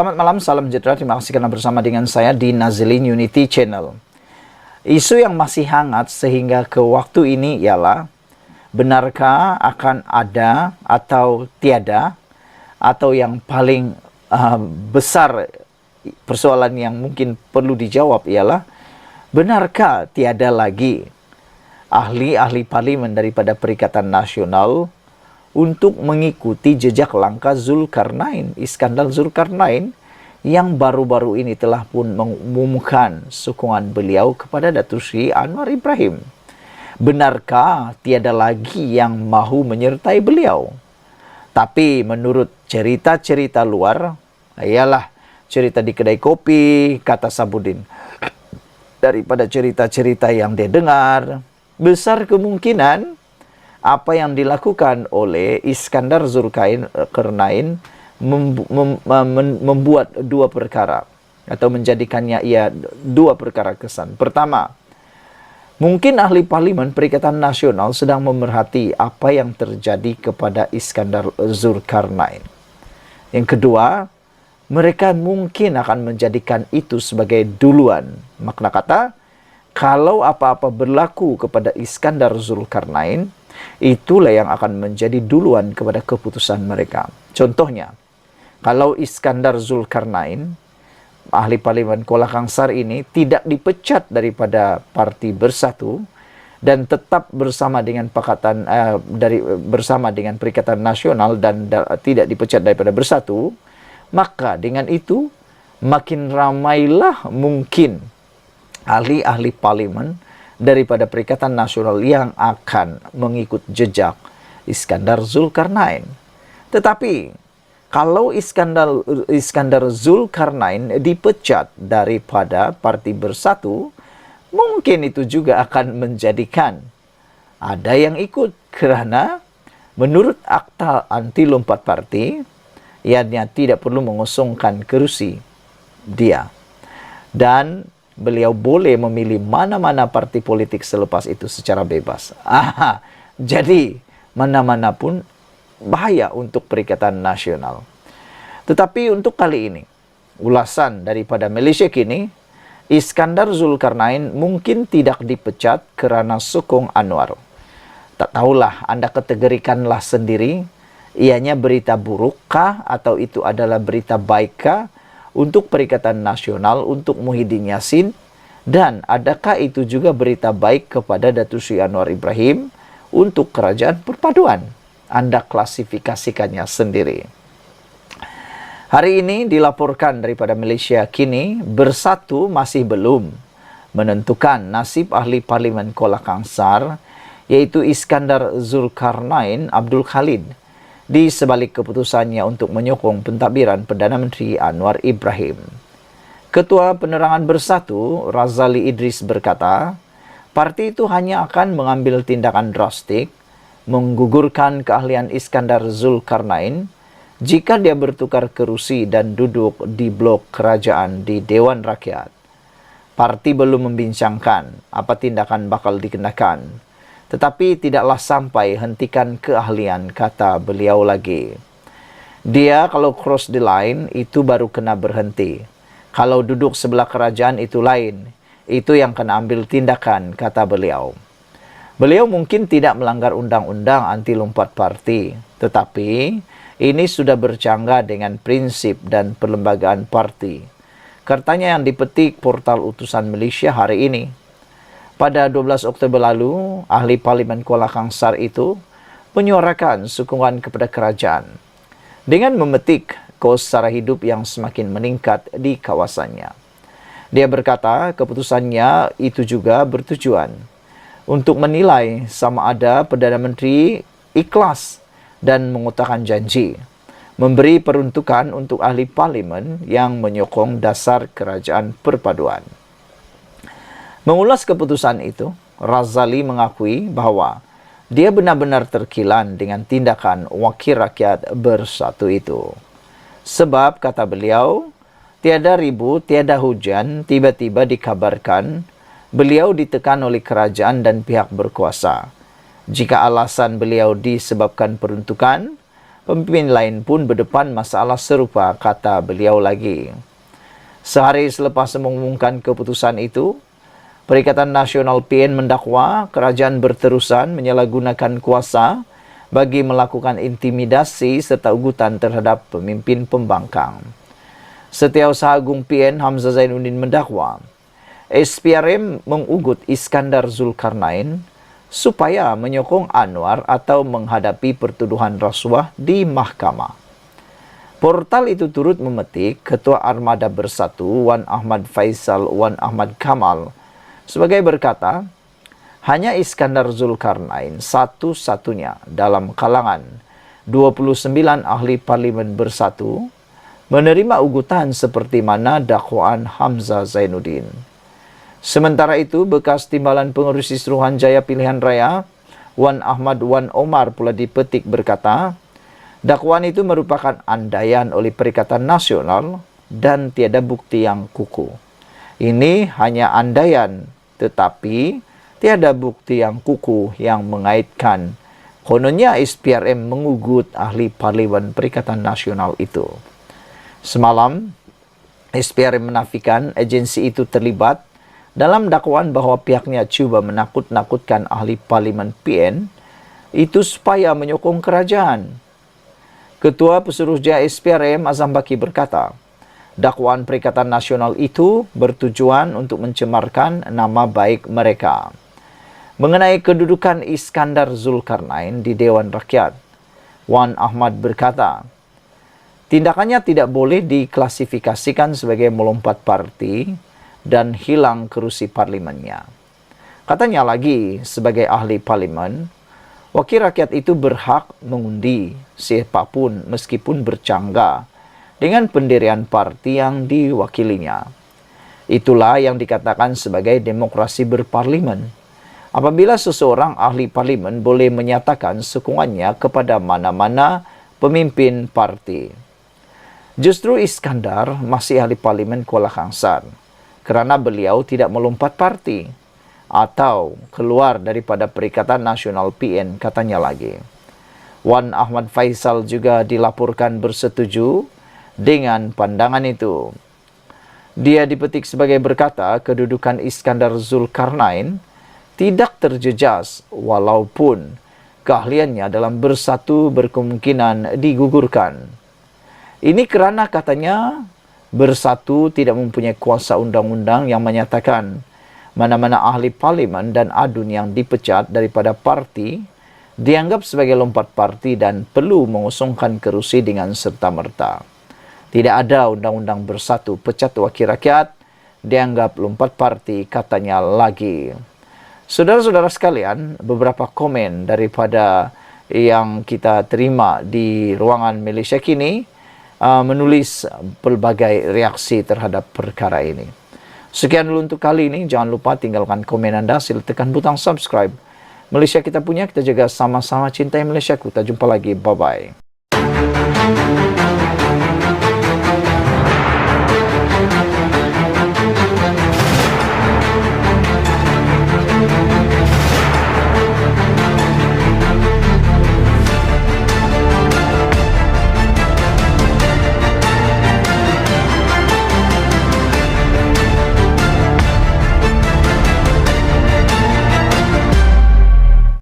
Selamat malam, salam sejahtera. Terima kasih karena bersama dengan saya di Nazilin Unity Channel. Isu yang masih hangat sehingga ke waktu ini ialah benarkah akan ada atau tiada, atau yang paling besar persoalan yang mungkin perlu dijawab ialah benarkah tiada lagi ahli-ahli parlimen daripada Perikatan Nasional untuk mengikuti jejak langkah Zulkarnain, Iskandar Zulkarnain, yang baru-baru ini telah pun mengumumkan sokongan beliau kepada Datuk Seri Anwar Ibrahim. Benarkah tiada lagi yang mahu menyertai beliau? Tapi menurut cerita-cerita luar, ialah cerita di kedai kopi, kata Sabudin, daripada cerita-cerita yang dia dengar, besar kemungkinan apa yang dilakukan oleh Iskandar Zulkarnain membuat dua perkara, atau menjadikannya ia dua perkara kesan. Pertama, mungkin ahli parlimen Perikatan Nasional sedang memerhati apa yang terjadi kepada Iskandar Zulkarnain. Yang kedua, mereka mungkin akan menjadikan itu sebagai duluan. Makna kata, kalau apa-apa berlaku kepada Iskandar Zulkarnain, itulah yang akan menjadi duluan kepada keputusan mereka. Contohnya, kalau Iskandar Zulkarnain, ahli parlimen Kuala Kangsar ini, tidak dipecat daripada Parti Bersatu dan tetap bersama dengan bersama dengan Perikatan Nasional dan tidak dipecat daripada Bersatu, maka dengan itu makin ramailah mungkin ahli-ahli parlimen daripada Perikatan Nasional yang akan mengikut jejak Iskandar Zulkarnain. Tetapi kalau Iskandar Zulkarnain dipecat daripada Parti Bersatu, mungkin itu juga akan menjadikan ada yang ikut, kerana menurut Akta Anti Lompat Parti, ianya tidak perlu mengosongkan kerusi dia, dan beliau boleh memilih mana-mana parti politik selepas itu secara bebas. Jadi mana-mana pun bahaya untuk Perikatan Nasional. Tetapi untuk kali ini, ulasan daripada Malaysia kini, Iskandar Zulkarnain mungkin tidak dipecat kerana sokong Anwar. Tak tahulah, anda kategorikanlah sendiri, ianya berita burukkah atau itu adalah berita baikkah untuk Perikatan Nasional, untuk Muhyiddin Yassin, dan adakah itu juga berita baik kepada Datuk Seri Anwar Ibrahim untuk Kerajaan Perpaduan? Anda klasifikasikannya sendiri. Hari ini dilaporkan daripada Malaysia kini, Bersatu masih belum menentukan nasib ahli parlimen Kuala Kangsar, iaitu Iskandar Zulkarnain Abdul Khalid, di sebalik keputusannya untuk menyokong pentadbiran Perdana Menteri Anwar Ibrahim. Ketua Penerangan Bersatu, Razali Idris, berkata, parti itu hanya akan mengambil tindakan drastik, menggugurkan keahlian Iskandar Zulkarnain jika dia bertukar kerusi dan duduk di blok kerajaan di Dewan Rakyat. Parti belum membincangkan apa tindakan bakal dikenakan, tetapi tidaklah sampai hentikan keahlian, kata beliau lagi. Dia kalau cross the line, itu baru kena berhenti. Kalau duduk sebelah kerajaan itu lain. Itu yang kena ambil tindakan, kata beliau. Beliau mungkin tidak melanggar undang-undang anti lompat parti, tetapi ini sudah bercanggah dengan prinsip dan perlembagaan parti. Katanya yang dipetik portal Utusan Malaysia hari ini. Pada 12 Oktober lalu, ahli parlimen Kuala Kangsar itu menyuarakan sokongan kepada kerajaan dengan memetik kos sara hidup yang semakin meningkat di kawasannya. Dia berkata keputusannya itu juga bertujuan untuk menilai sama ada Perdana Menteri ikhlas dan mengutarakan janji memberi peruntukan untuk ahli parlimen yang menyokong dasar kerajaan perpaduan. Mengulas keputusan itu, Razali mengakui bahawa dia benar-benar terkilan dengan tindakan Wakil Rakyat Bersatu itu. Sebab, kata beliau, tiada ribut, tiada hujan, tiba-tiba dikabarkan beliau ditekan oleh kerajaan dan pihak berkuasa. Jika alasan beliau disebabkan peruntukan, Pemimpin lain pun berdepan masalah serupa, kata beliau lagi. Sehari selepas mengumumkan keputusan itu, Perikatan Nasional PN mendakwa kerajaan berterusan menyalahgunakan kuasa bagi melakukan intimidasi serta ugutan terhadap pemimpin pembangkang. Setiausaha Agung PN Hamzah Zainuddin mendakwa SPRM mengugut Iskandar Zulkarnain supaya menyokong Anwar atau menghadapi pertuduhan rasuah di mahkamah. Portal itu turut memetik Ketua Armada Bersatu Wan Ahmad Faisal Wan Ahmad Kamal sebagai berkata, hanya Iskandar Zulkarnain satu-satunya dalam kalangan 29 ahli parlimen bersatu menerima ugutan seperti mana dakwaan Hamzah Zainuddin. Sementara itu, bekas timbalan pengurus Suruhanjaya Pilihan Raya, Wan Ahmad Wan Omar pula dipetik berkata, dakwaan itu merupakan andaian oleh Perikatan Nasional dan tiada bukti yang kukuh. Ini hanya andaian, tetapi tiada bukti yang kukuh yang mengaitkan. Kononnya SPRM mengugut ahli parlimen Perikatan Nasional itu. Semalam, SPRM menafikan agensi itu terlibat dalam dakwaan bahwa pihaknya cuba menakut-nakutkan ahli parlimen PN itu supaya menyokong kerajaan. Ketua Pesuruhjaya SPRM Azam Baki berkata, dakwaan Perikatan Nasional itu bertujuan untuk mencemarkan nama baik mereka. Mengenai kedudukan Iskandar Zulkarnain di Dewan Rakyat, Wan Ahmad berkata, tindakannya tidak boleh diklasifikasikan sebagai melompat parti dan hilang kerusi parlimennya. Katanya lagi, sebagai ahli parlimen, wakil rakyat itu berhak mengundi siapapun meskipun bercanggah dengan pendirian parti yang diwakilinya. Itulah yang dikatakan sebagai demokrasi berparlimen. Apabila seseorang ahli parlimen boleh menyatakan sokongannya kepada mana-mana pemimpin parti. Justru Iskandar masih ahli parlimen Kuala Kangsar kerana beliau tidak melompat parti atau keluar daripada Perikatan Nasional PN, katanya lagi. Wan Ahmad Faisal juga dilaporkan bersetuju dengan pandangan itu. Dia dipetik sebagai berkata, kedudukan Iskandar Zulkarnain tidak terjejas walaupun keahliannya dalam bersatu berkemungkinan digugurkan. Ini kerana katanya bersatu tidak mempunyai kuasa undang-undang yang menyatakan mana-mana ahli parlimen dan adun yang dipecat daripada parti dianggap sebagai lompat parti dan perlu mengosongkan kerusi dengan serta-merta. Tidak ada undang-undang bersatu pecat wakil rakyat dianggap lompat parti, katanya lagi. Saudara-saudara sekalian, beberapa komen daripada yang kita terima di ruangan Malaysia Kini menulis pelbagai reaksi terhadap perkara ini. Sekian dulu untuk kali ini. Jangan lupa tinggalkan komen anda. Sila tekan butang subscribe. Malaysia kita punya, kita jaga sama-sama cintai Malaysia. Kita jumpa lagi. Bye-bye.